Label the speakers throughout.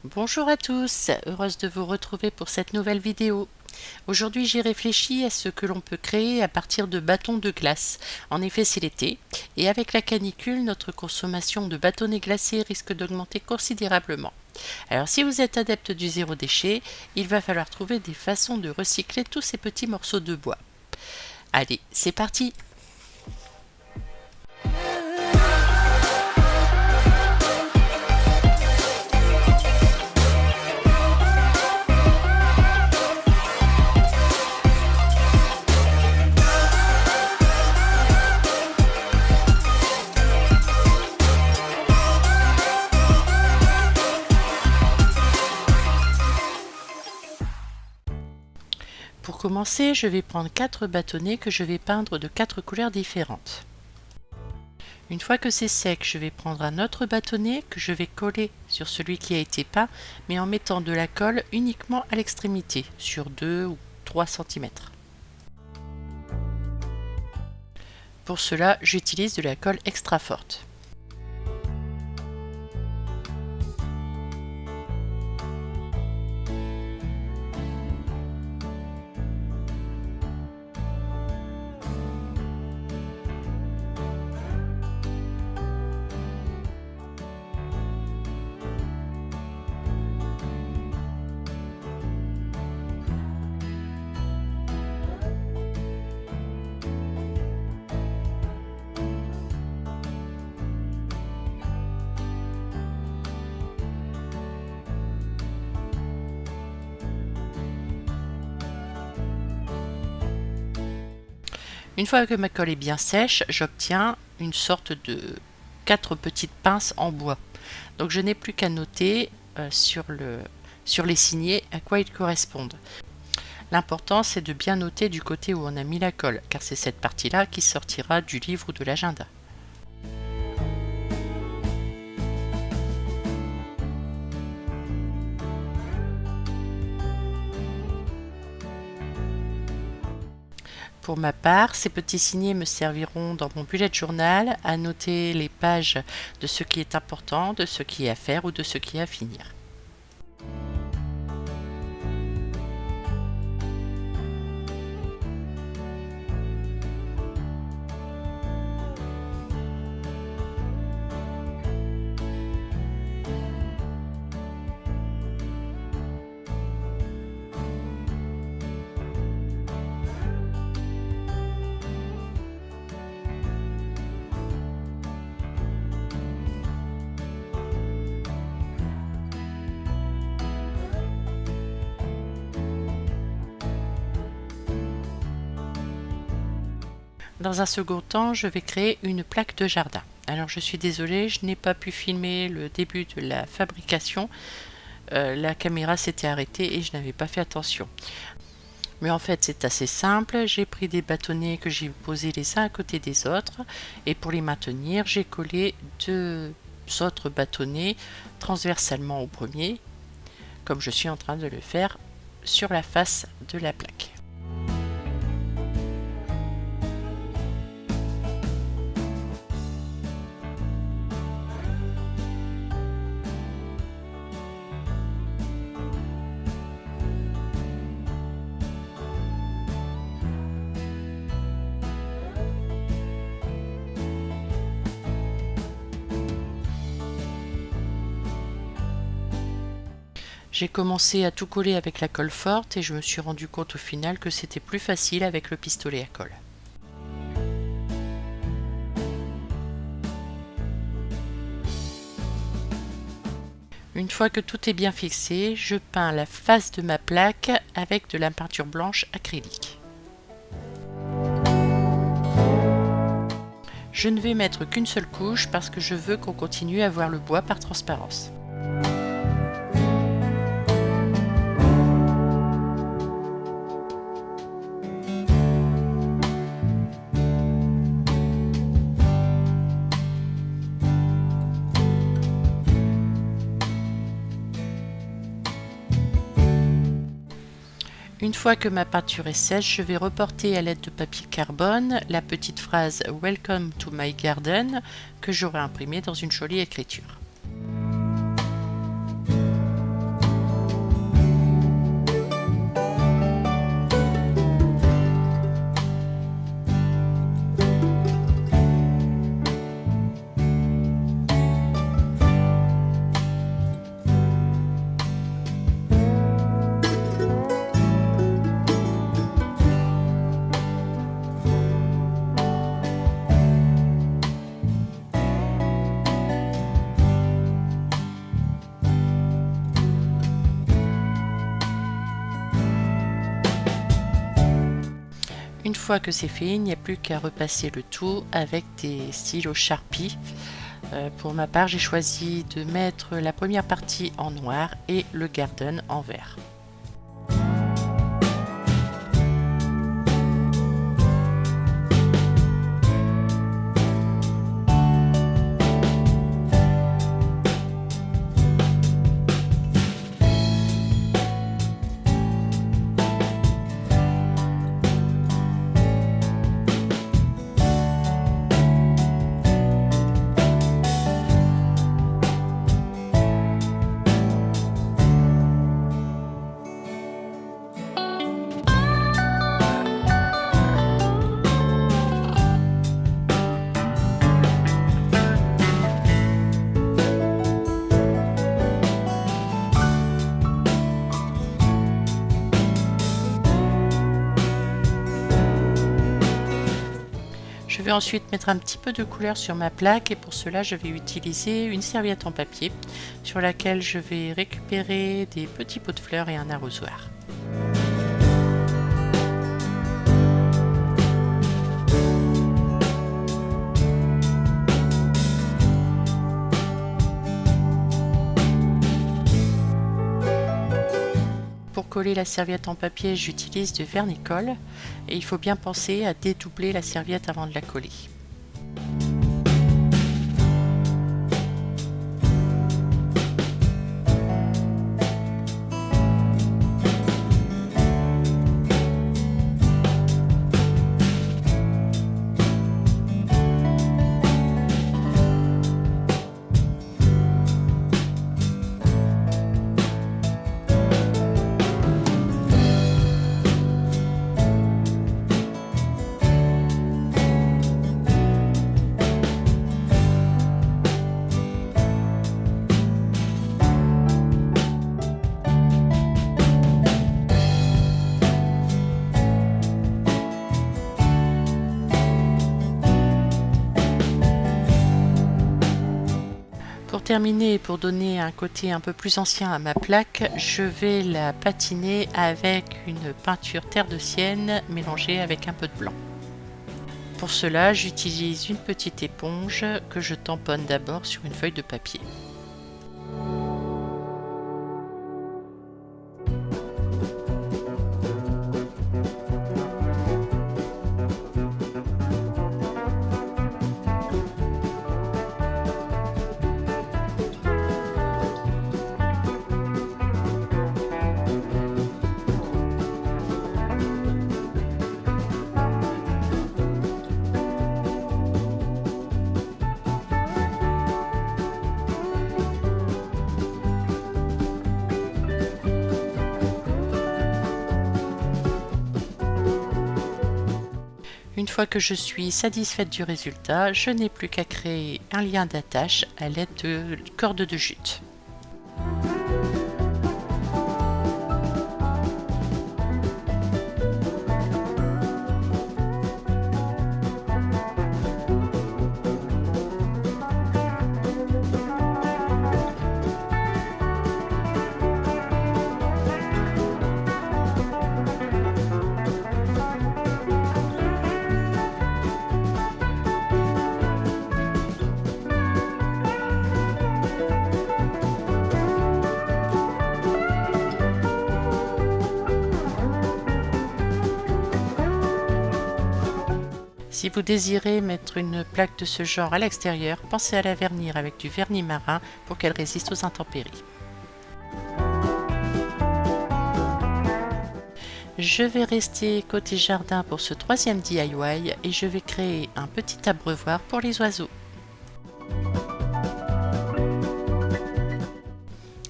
Speaker 1: Bonjour à tous, heureuse de vous retrouver pour cette nouvelle vidéo. Aujourd'hui j'ai réfléchi à ce que l'on peut créer à partir de bâtons de glace. En effet c'est l'été, et avec la canicule, notre consommation de bâtonnets glacés risque d'augmenter considérablement. Alors si vous êtes adepte du zéro déchet, il va falloir trouver des façons de recycler tous ces petits morceaux de bois. Allez, c'est parti! Pour commencer, je vais prendre 4 bâtonnets que je vais peindre de 4 couleurs différentes. Une fois que c'est sec, je vais prendre un autre bâtonnet que je vais coller sur celui qui a été peint, mais en mettant de la colle uniquement à l'extrémité, sur 2 ou 3 cm. Pour cela, j'utilise de la colle extra forte. Une fois que ma colle est bien sèche, j'obtiens une sorte de 4 petites pinces en bois. Donc je n'ai plus qu'à noter sur les signets à quoi ils correspondent. L'important c'est de bien noter du côté où on a mis la colle, car c'est cette partie-là qui sortira du livre ou de l'agenda. Pour ma part, ces petits signets me serviront dans mon bullet journal à noter les pages de ce qui est important, de ce qui est à faire ou de ce qui est à finir. Dans un second temps, je vais créer une plaque de jardin. Alors je suis désolée, je n'ai pas pu filmer le début de la fabrication. La caméra s'était arrêtée et je n'avais pas fait attention. Mais en fait c'est assez simple, j'ai pris des bâtonnets que j'ai posés les uns à côté des autres et pour les maintenir j'ai collé 2 autres bâtonnets transversalement au premier, comme je suis en train de le faire sur la face de la plaque. J'ai commencé à tout coller avec la colle forte et je me suis rendu compte au final que c'était plus facile avec le pistolet à colle. Une fois que tout est bien fixé, je peins la face de ma plaque avec de la peinture blanche acrylique. Je ne vais mettre qu'une seule couche parce que je veux qu'on continue à voir le bois par transparence. Une fois que ma peinture est sèche, je vais reporter à l'aide de papier carbone la petite phrase « Welcome to my garden » que j'aurai imprimée dans une jolie écriture. fois que c'est fait, il n'y a plus qu'à repasser le tout avec des stylos Sharpie. Pour ma part, j'ai choisi de mettre la première partie en noir et le garden en vert. Je vais ensuite mettre un petit peu de couleur sur ma plaque et pour cela je vais utiliser une serviette en papier sur laquelle je vais récupérer des petits pots de fleurs et un arrosoir. Pour coller la serviette en papier, j'utilise du vernis-colle et il faut bien penser à dédoubler la serviette avant de la coller. Pour terminer et pour donner un côté un peu plus ancien à ma plaque, je vais la patiner avec une peinture terre de Sienne mélangée avec un peu de blanc. Pour cela, j'utilise une petite éponge que je tamponne d'abord sur une feuille de papier. Une fois que je suis satisfaite du résultat, je n'ai plus qu'à créer un lien d'attache à l'aide de cordes de jute. Si vous désirez mettre une plaque de ce genre à l'extérieur, pensez à la vernir avec du vernis marin pour qu'elle résiste aux intempéries. Je vais rester côté jardin pour ce troisième DIY et je vais créer un petit abreuvoir pour les oiseaux.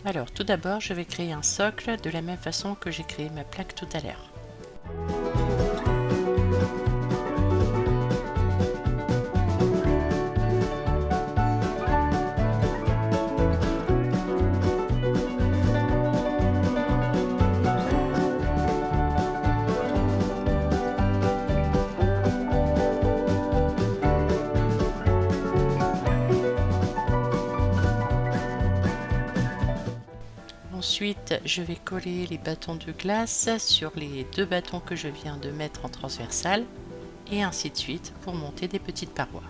Speaker 1: Alors tout d'abord, je vais créer un socle de la même façon que j'ai créé ma plaque tout à l'heure. Ensuite, je vais coller les bâtons de glace sur les deux bâtons que je viens de mettre en transversal. et ainsi de suite pour monter des petites parois.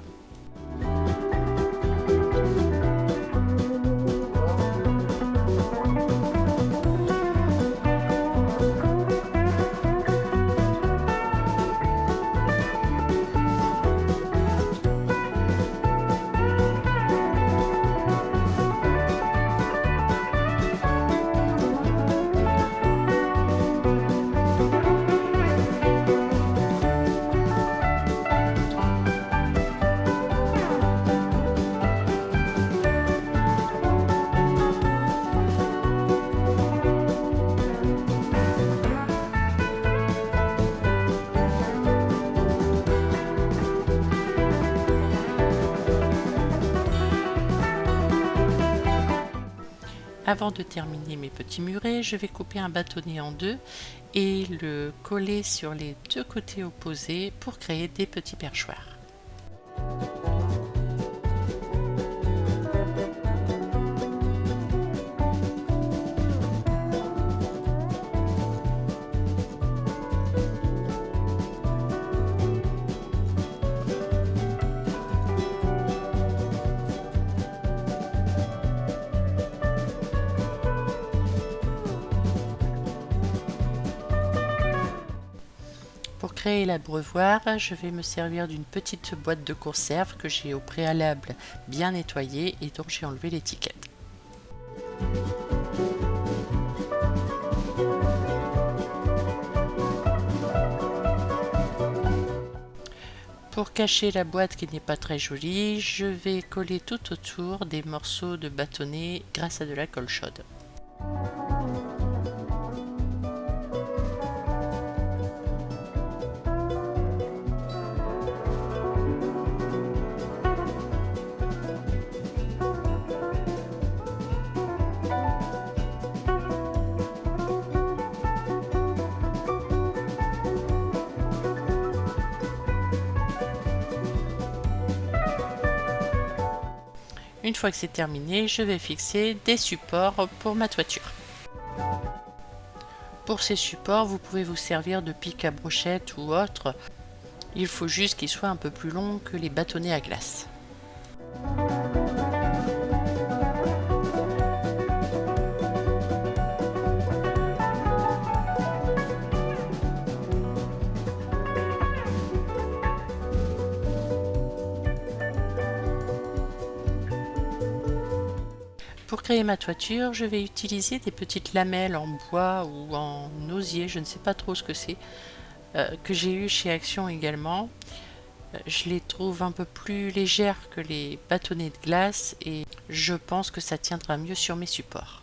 Speaker 1: Avant de terminer mes petits murets, je vais couper un bâtonnet en deux et le coller sur les deux côtés opposés pour créer des petits perchoirs. Pour créer l'abreuvoir, je vais me servir d'une petite boîte de conserve que j'ai au préalable bien nettoyée et dont j'ai enlevé l'étiquette. Pour cacher la boîte qui n'est pas très jolie, je vais coller tout autour des morceaux de bâtonnet grâce à de la colle chaude. Une fois que c'est terminé, je vais fixer des supports pour ma toiture. Pour ces supports, vous pouvez vous servir de pic à brochette ou autre. Il faut juste qu'ils soient un peu plus longs que les bâtonnets à glace. Pour créer ma toiture, je vais utiliser des petites lamelles en bois ou en osier, je ne sais pas trop ce que c'est, que j'ai eu chez Action également. Je les trouve un peu plus légères que les bâtonnets de glace et je pense que ça tiendra mieux sur mes supports.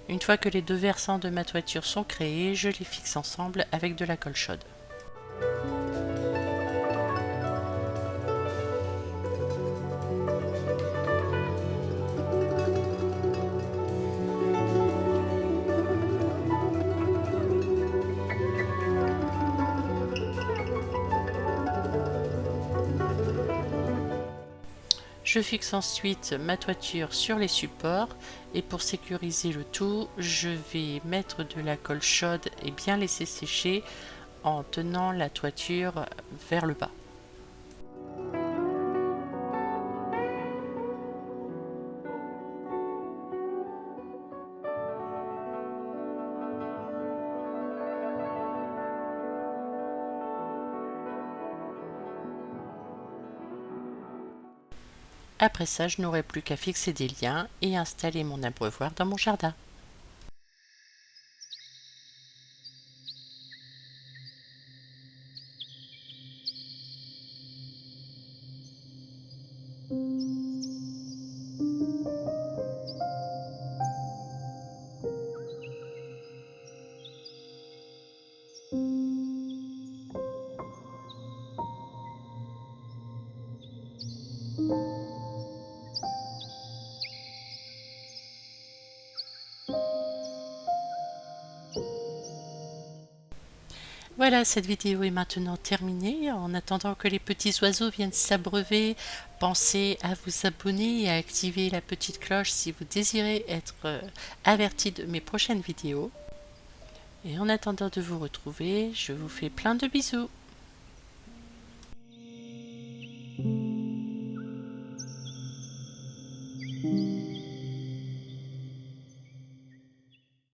Speaker 1: Une fois que les deux versants de ma toiture sont créés, je les fixe ensemble avec de la colle chaude. Je fixe ensuite ma toiture sur les supports et pour sécuriser le tout, je vais mettre de la colle chaude et bien laisser sécher en tenant la toiture vers le bas. Après ça, je n'aurai plus qu'à fixer des liens et installer mon abreuvoir dans mon jardin. Voilà, cette vidéo est maintenant terminée. En attendant que les petits oiseaux viennent s'abreuver, pensez à vous abonner et à activer la petite cloche si vous désirez être averti de mes prochaines vidéos. Et en attendant de vous retrouver, je vous fais plein de bisous.